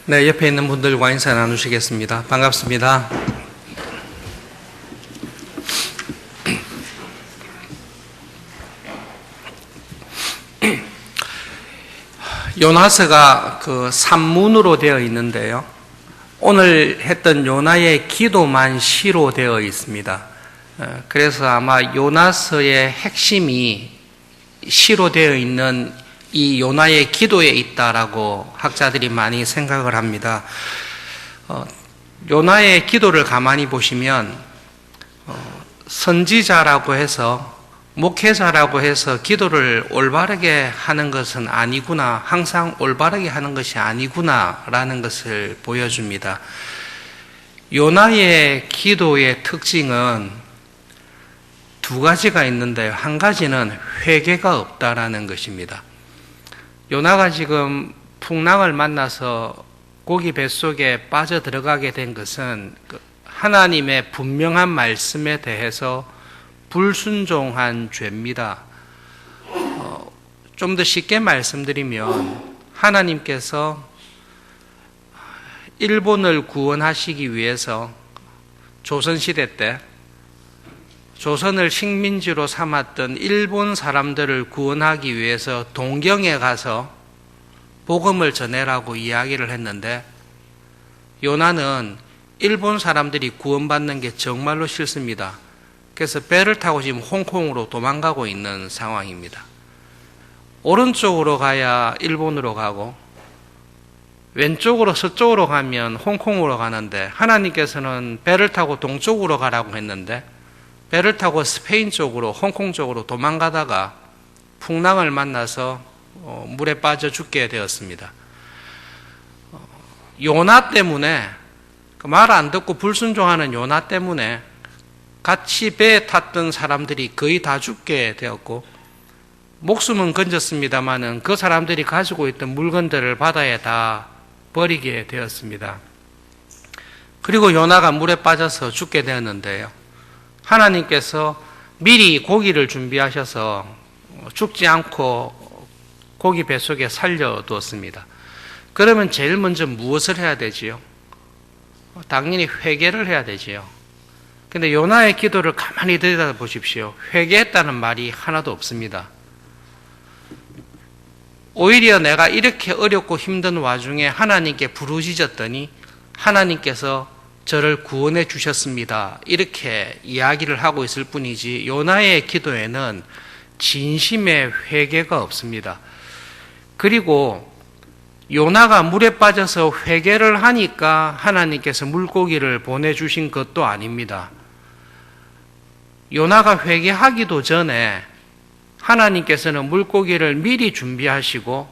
네, 옆에 있는 분들과 인사 나누시겠습니다. 반갑습니다. 요나서가 그 산문으로 되어 있는데요. 오늘 했던 요나의 기도만 시로 되어 있습니다. 그래서 아마 요나서의 핵심이 시로 되어 있는 이 요나의 기도에 있다라고 학자들이 많이 생각을 합니다. 요나의 기도를 가만히 보시면 선지자라고 해서 목회자라고 해서 기도를 올바르게 하는 것은 아니구나, 항상 올바르게 하는 것이 아니구나라는 것을 보여줍니다. 요나의 기도의 특징은 두 가지가 있는데요. 한 가지는 회개가 없다라는 것입니다. 요나가 지금 풍랑을 만나서 고기 뱃속에 빠져 들어가게 된 것은 하나님의 분명한 말씀에 대해서 불순종한 죄입니다. 좀 더 쉽게 말씀드리면 하나님께서 일본을 구원하시기 위해서 조선시대 때 조선을 식민지로 삼았던 일본 사람들을 구원하기 위해서 동경에 가서 복음을 전해라고 이야기를 했는데, 요나는 일본 사람들이 구원받는 게 정말로 싫습니다. 그래서 배를 타고 지금 홍콩으로 도망가고 있는 상황입니다. 오른쪽으로 가야 일본으로 가고 왼쪽으로 서쪽으로 가면 홍콩으로 가는데, 하나님께서는 배를 타고 동쪽으로 가라고 했는데 배를 타고 스페인 쪽으로, 홍콩 쪽으로 도망가다가 풍랑을 만나서 물에 빠져 죽게 되었습니다. 요나 때문에, 말 안 듣고 불순종하는 요나 때문에 같이 배에 탔던 사람들이 거의 다 죽게 되었고, 목숨은 건졌습니다마는 그 사람들이 가지고 있던 물건들을 바다에 다 버리게 되었습니다. 그리고 요나가 물에 빠져서 죽게 되었는데요. 하나님께서 미리 고기를 준비하셔서 죽지 않고 고기 뱃속에 살려두었습니다. 그러면 제일 먼저 무엇을 해야 되지요? 당연히 회개를 해야 되지요. 근데 요나의 기도를 가만히 들여다보십시오. 회개했다는 말이 하나도 없습니다. 오히려 내가 이렇게 어렵고 힘든 와중에 하나님께 부르짖었더니 하나님께서 저를 구원해 주셨습니다, 이렇게 이야기를 하고 있을 뿐이지 요나의 기도에는 진심의 회개가 없습니다. 그리고 요나가 물에 빠져서 회개를 하니까 하나님께서 물고기를 보내주신 것도 아닙니다. 요나가 회개하기도 전에 하나님께서는 물고기를 미리 준비하시고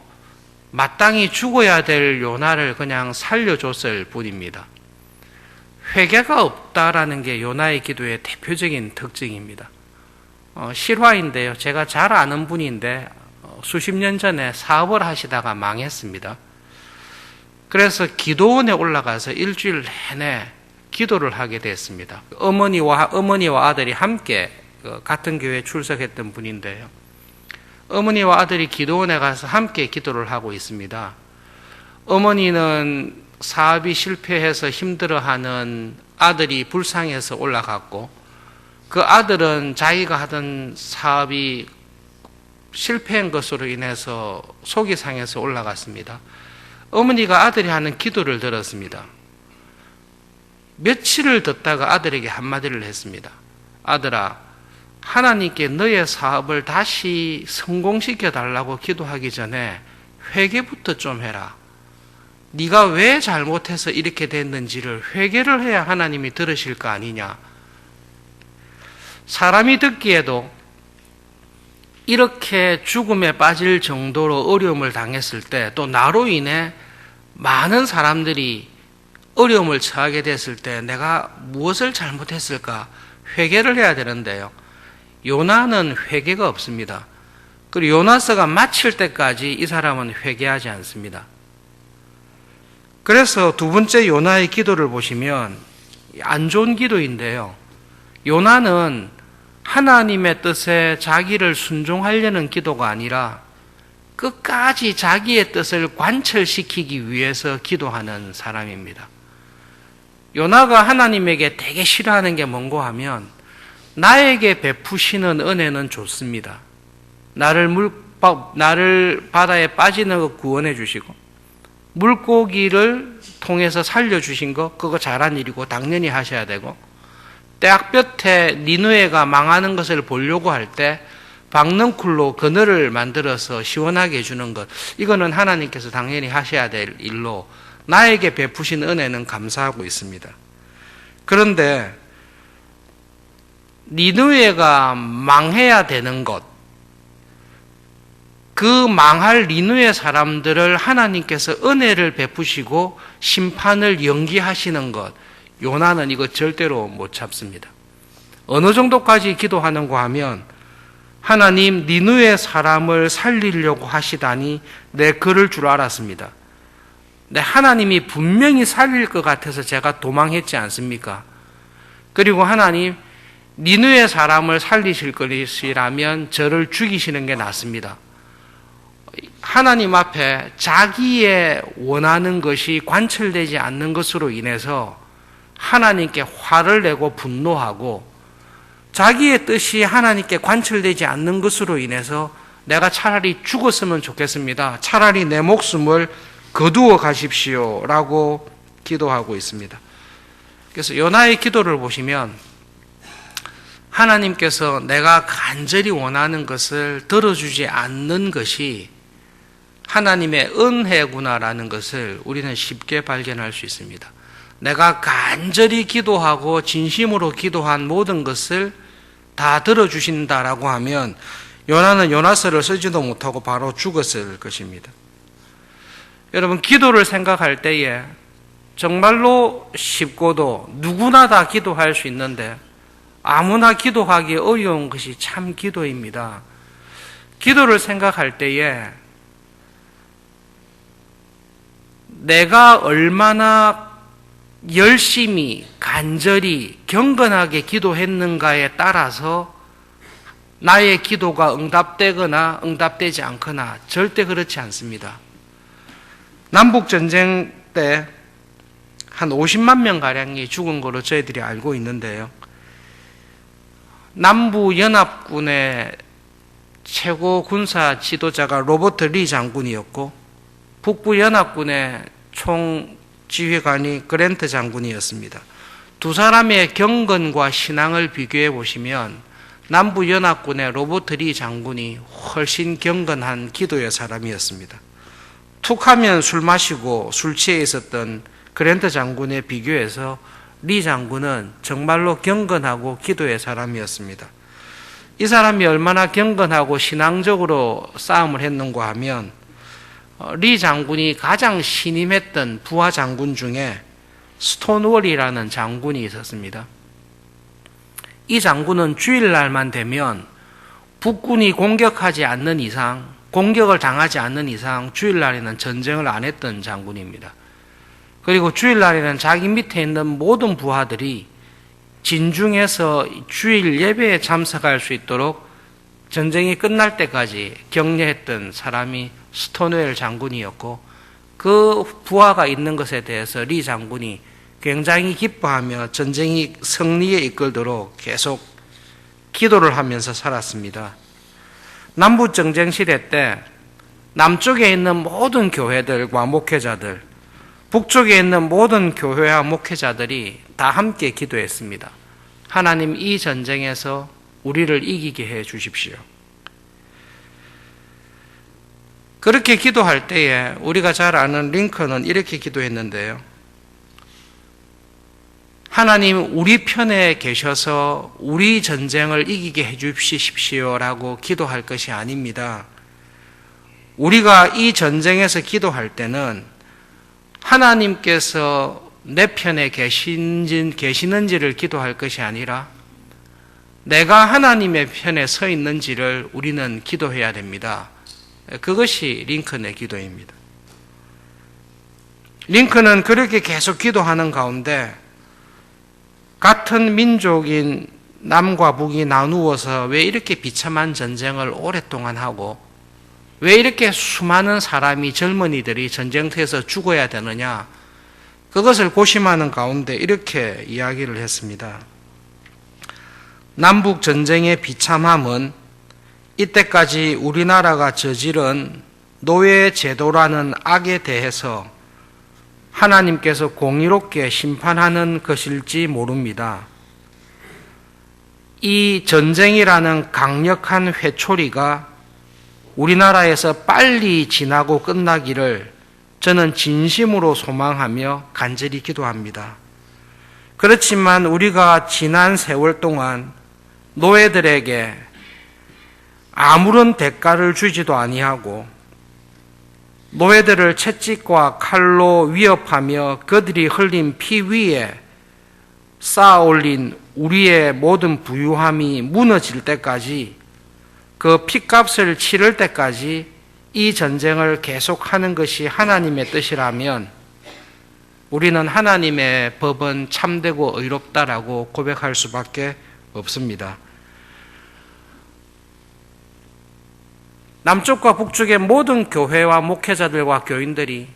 마땅히 죽어야 될 요나를 그냥 살려줬을 뿐입니다. 회개가 없다라는 게 요나의 기도의 대표적인 특징입니다. 실화인데요. 제가 잘 아는 분인데 수십 년 전에 사업을 하시다가 망했습니다. 그래서 기도원에 올라가서 일주일 내내 기도를 하게 됐습니다. 어머니와 아들이 함께 같은 교회에 출석했던 분인데요. 어머니와 아들이 기도원에 가서 함께 기도를 하고 있습니다. 어머니는 사업이 실패해서 힘들어하는 아들이 불쌍해서 올라갔고, 그 아들은 자기가 하던 사업이 실패한 것으로 인해서 속이 상해서 올라갔습니다. 어머니가 아들이 하는 기도를 들었습니다. 며칠을 듣다가 아들에게 한마디를 했습니다. 아들아, 하나님께 너의 사업을 다시 성공시켜 달라고 기도하기 전에 회개부터 좀 해라. 네가 왜 잘못해서 이렇게 됐는지를 회개를 해야 하나님이 들으실 거 아니냐. 사람이 듣기에도 이렇게 죽음에 빠질 정도로 어려움을 당했을 때, 또 나로 인해 많은 사람들이 어려움을 처하게 됐을 때 내가 무엇을 잘못했을까 회개를 해야 되는데요. 요나는 회개가 없습니다. 그리고 요나서가 마칠 때까지 이 사람은 회개하지 않습니다. 그래서 두 번째 요나의 기도를 보시면 안 좋은 기도인데요. 요나는 하나님의 뜻에 자기를 순종하려는 기도가 아니라 끝까지 자기의 뜻을 관철시키기 위해서 기도하는 사람입니다. 요나가 하나님에게 되게 싫어하는 게 뭔고 하면 나에게 베푸시는 은혜는 좋습니다. 나를 바다에 빠지는 거 구원해 주시고 물고기를 통해서 살려주신 거 그거 잘한 일이고 당연히 하셔야 되고 떼약볕에 니느웨가 망하는 것을 보려고 할 때 박넝쿨로 그늘을 만들어서 시원하게 해주는 것 이거는 하나님께서 당연히 하셔야 될 일로 나에게 베푸신 은혜는 감사하고 있습니다. 그런데 니느웨가 망해야 되는 것, 그 망할 니느웨 사람들을 하나님께서 은혜를 베푸시고 심판을 연기하시는 것, 요나는 이거 절대로 못 참습니다. 어느 정도까지 기도하는가 하면 하나님 니느웨 사람을 살리려고 하시다니 내 그럴 줄 알았습니다. 근데 하나님이 분명히 살릴 것 같아서 제가 도망했지 않습니까? 그리고 하나님 니느웨 사람을 살리실 것이라면 저를 죽이시는 게 낫습니다. 하나님 앞에 자기의 원하는 것이 관철되지 않는 것으로 인해서 하나님께 화를 내고 분노하고 자기의 뜻이 하나님께 관철되지 않는 것으로 인해서 내가 차라리 죽었으면 좋겠습니다. 차라리 내 목숨을 거두어 가십시오 라고 기도하고 있습니다. 그래서 요나의 기도를 보시면 하나님께서 내가 간절히 원하는 것을 들어주지 않는 것이 하나님의 은혜구나라는 것을 우리는 쉽게 발견할 수 있습니다. 내가 간절히 기도하고 진심으로 기도한 모든 것을 다 들어주신다라고 하면 요나는 요나서를 쓰지도 못하고 바로 죽었을 것입니다. 여러분 기도를 생각할 때에 정말로 쉽고도 누구나 다 기도할 수 있는데 아무나 기도하기 어려운 것이 참 기도입니다. 기도를 생각할 때에 내가 얼마나 열심히 간절히 경건하게 기도했는가에 따라서 나의 기도가 응답되거나 응답되지 않거나 절대 그렇지 않습니다. 남북전쟁 때 한 50만 명가량이 죽은 걸로 저희들이 알고 있는데요. 남부연합군의 최고 군사 지도자가 로버트 리 장군이었고 북부연합군의 총지휘관이 그랜트 장군이었습니다. 두 사람의 경건과 신앙을 비교해 보시면 남부연합군의 로버트 리 장군이 훨씬 경건한 기도의 사람이었습니다. 툭하면 술 마시고 술 취해 있었던 그랜트 장군에 비교해서 리 장군은 정말로 경건하고 기도의 사람이었습니다. 이 사람이 얼마나 경건하고 신앙적으로 싸움을 했는가 하면 리 장군이 가장 신임했던 부하 장군 중에 스톤월이라는 장군이 있었습니다. 이 장군은 주일날만 되면 북군이 공격하지 않는 이상, 공격을 당하지 않는 이상 주일날에는 전쟁을 안 했던 장군입니다. 그리고 주일날에는 자기 밑에 있는 모든 부하들이 진중해서 주일 예배에 참석할 수 있도록 전쟁이 끝날 때까지 격려했던 사람이 스톤웰 장군이었고 그 부하가 있는 것에 대해서 리 장군이 굉장히 기뻐하며 전쟁이 승리에 이끌도록 계속 기도를 하면서 살았습니다. 남북전쟁 시대 때 남쪽에 있는 모든 교회들과 목회자들, 북쪽에 있는 모든 교회와 목회자들이 다 함께 기도했습니다. 하나님 이 전쟁에서 우리를 이기게 해 주십시오. 그렇게 기도할 때에 우리가 잘 아는 링컨은 이렇게 기도했는데요. 하나님 우리 편에 계셔서 우리 전쟁을 이기게 해 주십시오라고 기도할 것이 아닙니다. 우리가 이 전쟁에서 기도할 때는 하나님께서 내 편에 계시는지를 기도할 것이 아니라 내가 하나님의 편에 서 있는지를 우리는 기도해야 됩니다. 그것이 링컨의 기도입니다. 링컨은 그렇게 계속 기도하는 가운데 같은 민족인 남과 북이 나누어서 왜 이렇게 비참한 전쟁을 오랫동안 하고 왜 이렇게 수많은 사람이 젊은이들이 전쟁터에서 죽어야 되느냐? 그것을 고심하는 가운데 이렇게 이야기를 했습니다. 남북 전쟁의 비참함은 이때까지 우리나라가 저지른 노예 제도라는 악에 대해서 하나님께서 공의롭게 심판하는 것일지 모릅니다. 이 전쟁이라는 강력한 회초리가 우리나라에서 빨리 지나고 끝나기를 저는 진심으로 소망하며 간절히 기도합니다. 그렇지만 우리가 지난 세월 동안 노예들에게 아무런 대가를 주지도 아니하고 노예들을 채찍과 칼로 위협하며 그들이 흘린 피 위에 쌓아 올린 우리의 모든 부유함이 무너질 때까지, 그 핏값을 치를 때까지 이 전쟁을 계속하는 것이 하나님의 뜻이라면 우리는 하나님의 법은 참되고 의롭다라고 고백할 수밖에 없습니다. 남쪽과 북쪽의 모든 교회와 목회자들과 교인들이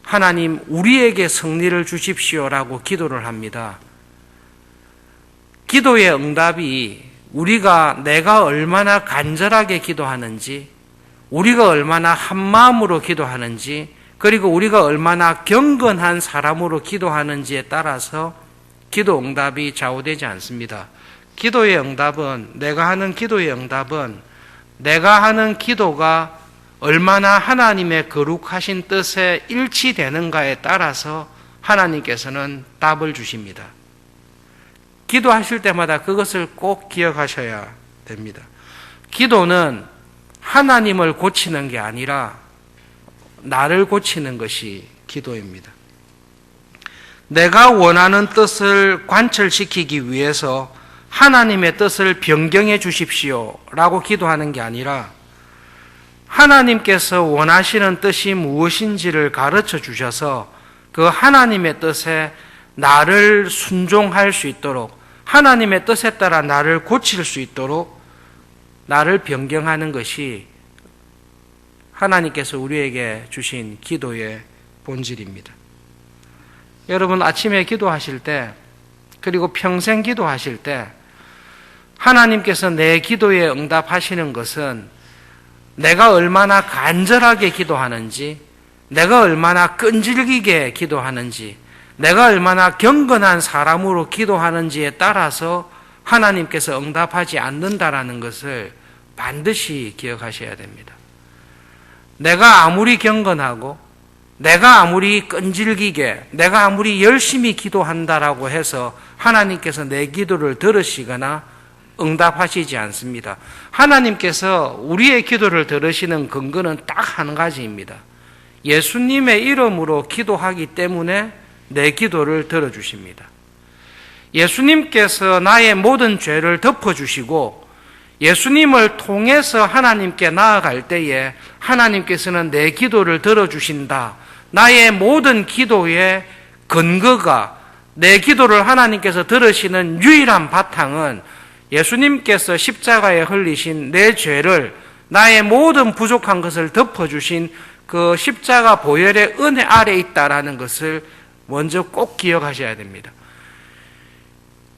하나님 우리에게 승리를 주십시오라고 기도를 합니다. 기도의 응답이 내가 얼마나 간절하게 기도하는지, 우리가 얼마나 한마음으로 기도하는지, 그리고 우리가 얼마나 경건한 사람으로 기도하는지에 따라서 기도 응답이 좌우되지 않습니다. 내가 하는 기도의 응답은 내가 하는 기도가 얼마나 하나님의 거룩하신 뜻에 일치되는가에 따라서 하나님께서는 답을 주십니다. 기도하실 때마다 그것을 꼭 기억하셔야 됩니다. 기도는 하나님을 고치는 게 아니라 나를 고치는 것이 기도입니다. 내가 원하는 뜻을 관철시키기 위해서 하나님의 뜻을 변경해 주십시오 라고 기도하는 게 아니라 하나님께서 원하시는 뜻이 무엇인지를 가르쳐 주셔서 그 하나님의 뜻에 나를 순종할 수 있도록, 하나님의 뜻에 따라 나를 고칠 수 있도록 나를 변경하는 것이 하나님께서 우리에게 주신 기도의 본질입니다. 여러분, 아침에 기도하실 때, 그리고 평생 기도하실 때 하나님께서 내 기도에 응답하시는 것은 내가 얼마나 간절하게 기도하는지, 내가 얼마나 끈질기게 기도하는지, 내가 얼마나 경건한 사람으로 기도하는지에 따라서 하나님께서 응답하지 않는다라는 것을 반드시 기억하셔야 됩니다. 내가 아무리 경건하고 내가 아무리 끈질기게 내가 아무리 열심히 기도한다라고 해서 하나님께서 내 기도를 들으시거나 응답하시지 않습니다. 하나님께서 우리의 기도를 들으시는 근거는 딱 한 가지입니다. 예수님의 이름으로 기도하기 때문에 내 기도를 들어주십니다. 예수님께서 나의 모든 죄를 덮어주시고 예수님을 통해서 하나님께 나아갈 때에 하나님께서는 내 기도를 들어주신다. 나의 모든 기도의 근거가, 내 기도를 하나님께서 들으시는 유일한 바탕은 예수님께서 십자가에 흘리신 내 죄를, 나의 모든 부족한 것을 덮어주신 그 십자가 보혈의 은혜 아래 있다라는 것을 먼저 꼭 기억하셔야 됩니다.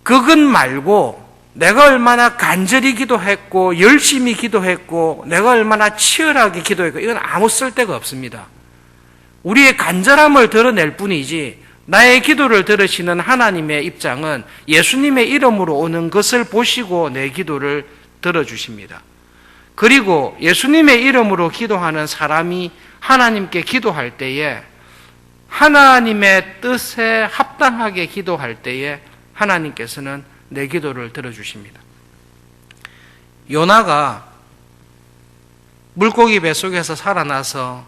그것 말고 내가 얼마나 간절히 기도했고 열심히 기도했고 내가 얼마나 치열하게 기도했고 이건 아무 쓸데가 없습니다. 우리의 간절함을 드러낼 뿐이지 나의 기도를 들으시는 하나님의 입장은 예수님의 이름으로 오는 것을 보시고 내 기도를 들어주십니다. 그리고 예수님의 이름으로 기도하는 사람이 하나님께 기도할 때에 하나님의 뜻에 합당하게 기도할 때에 하나님께서는 내 기도를 들어주십니다. 요나가 물고기 뱃속에서 살아나서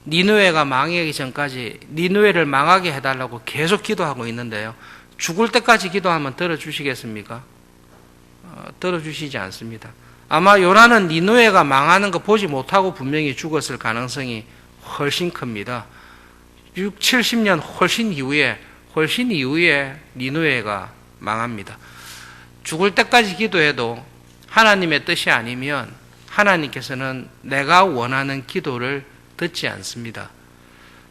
니느웨가 망하기 전까지 니느웨를 망하게 해달라고 계속 기도하고 있는데요. 죽을 때까지 기도하면 들어주시겠습니까? 들어주시지 않습니다. 아마 요나는 니느웨가 망하는 거 보지 못하고 분명히 죽었을 가능성이 훨씬 큽니다. 6, 70년 훨씬 이후에 니느웨가 망합니다. 죽을 때까지 기도해도 하나님의 뜻이 아니면 하나님께서는 내가 원하는 기도를 듣지 않습니다.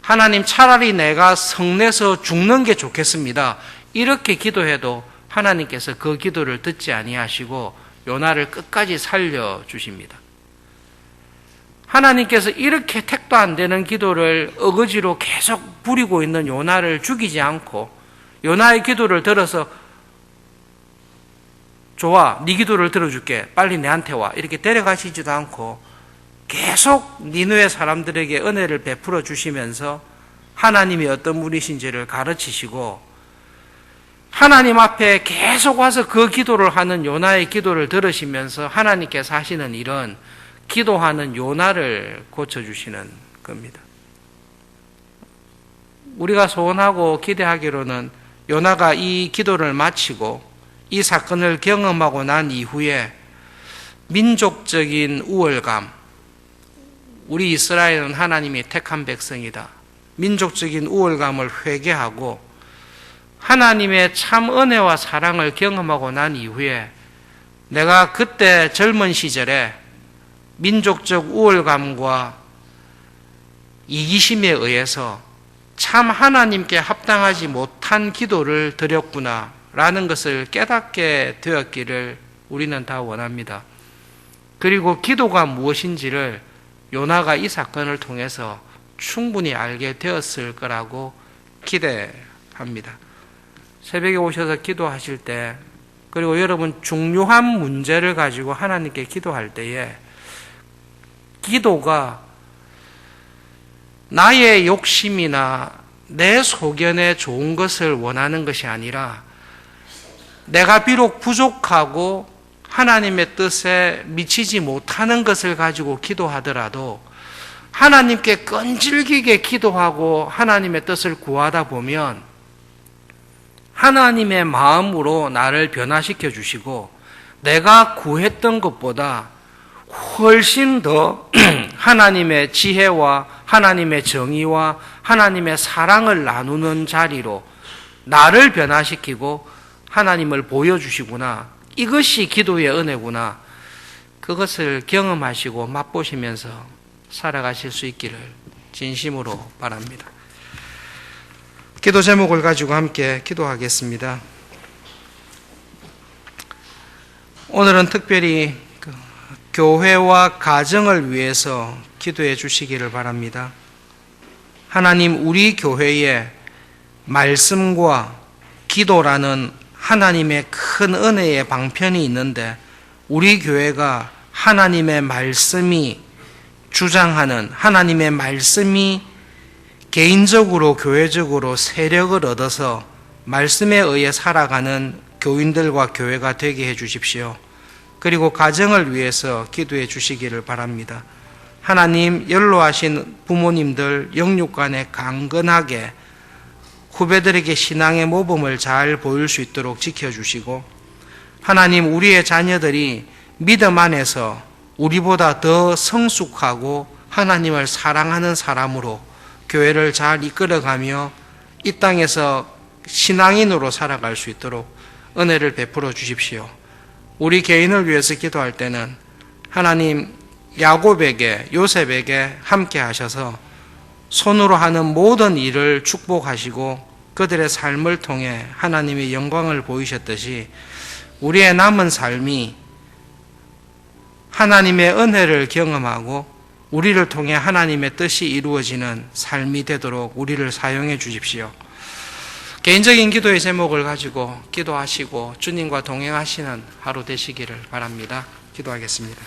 하나님, 차라리 내가 성내서 죽는 게 좋겠습니다. 이렇게 기도해도 하나님께서 그 기도를 듣지 아니하시고 요나를 끝까지 살려주십니다. 하나님께서 이렇게 택도 안 되는 기도를 어거지로 계속 부리고 있는 요나를 죽이지 않고 요나의 기도를 들어서 좋아, 네 기도를 들어줄게, 빨리 내한테 와, 이렇게 데려가시지도 않고 계속 니느웨 사람들에게 은혜를 베풀어 주시면서 하나님이 어떤 분이신지를 가르치시고 하나님 앞에 계속 와서 그 기도를 하는 요나의 기도를 들으시면서 하나님께서 하시는 일은 기도하는 요나를 고쳐주시는 겁니다. 우리가 소원하고 기대하기로는 요나가 이 기도를 마치고 이 사건을 경험하고 난 이후에 민족적인 우월감, 우리 이스라엘은 하나님이 택한 백성이다, 민족적인 우월감을 회개하고 하나님의 참 은혜와 사랑을 경험하고 난 이후에 내가 그때 젊은 시절에 민족적 우월감과 이기심에 의해서 참 하나님께 합당하지 못한 기도를 드렸구나 라는 것을 깨닫게 되었기를 우리는 다 원합니다. 그리고 기도가 무엇인지를 요나가 이 사건을 통해서 충분히 알게 되었을 거라고 기대합니다. 새벽에 오셔서 기도하실 때, 그리고 여러분 중요한 문제를 가지고 하나님께 기도할 때에 기도가 나의 욕심이나 내 소견에 좋은 것을 원하는 것이 아니라 내가 비록 부족하고 하나님의 뜻에 미치지 못하는 것을 가지고 기도하더라도 하나님께 끈질기게 기도하고 하나님의 뜻을 구하다 보면 하나님의 마음으로 나를 변화시켜 주시고 내가 구했던 것보다 훨씬 더 하나님의 지혜와 하나님의 정의와 하나님의 사랑을 나누는 자리로 나를 변화시키고 하나님을 보여주시구나, 이것이 기도의 은혜구나, 그것을 경험하시고 맛보시면서 살아가실 수 있기를 진심으로 바랍니다. 기도 제목을 가지고 함께 기도하겠습니다. 오늘은 특별히 교회와 가정을 위해서 기도해 주시기를 바랍니다. 하나님, 우리 교회에 말씀과 기도라는 하나님의 큰 은혜의 방편이 있는데 우리 교회가 하나님의 말씀이 주장하는, 하나님의 말씀이 개인적으로 교회적으로 세력을 얻어서 말씀에 의해 살아가는 교인들과 교회가 되게 해 주십시오. 그리고 가정을 위해서 기도해 주시기를 바랍니다. 하나님, 연로하신 부모님들 영육간에 강건하게 후배들에게 신앙의 모범을 잘 보일 수 있도록 지켜주시고, 하나님, 우리의 자녀들이 믿음 안에서 우리보다 더 성숙하고 하나님을 사랑하는 사람으로 교회를 잘 이끌어가며 이 땅에서 신앙인으로 살아갈 수 있도록 은혜를 베풀어 주십시오. 우리 개인을 위해서 기도할 때는 하나님, 야곱에게, 요셉에게 함께 하셔서 손으로 하는 모든 일을 축복하시고 그들의 삶을 통해 하나님의 영광을 보이셨듯이 우리의 남은 삶이 하나님의 은혜를 경험하고 우리를 통해 하나님의 뜻이 이루어지는 삶이 되도록 우리를 사용해 주십시오. 개인적인 기도의 제목을 가지고 기도하시고 주님과 동행하시는 하루 되시기를 바랍니다. 기도하겠습니다.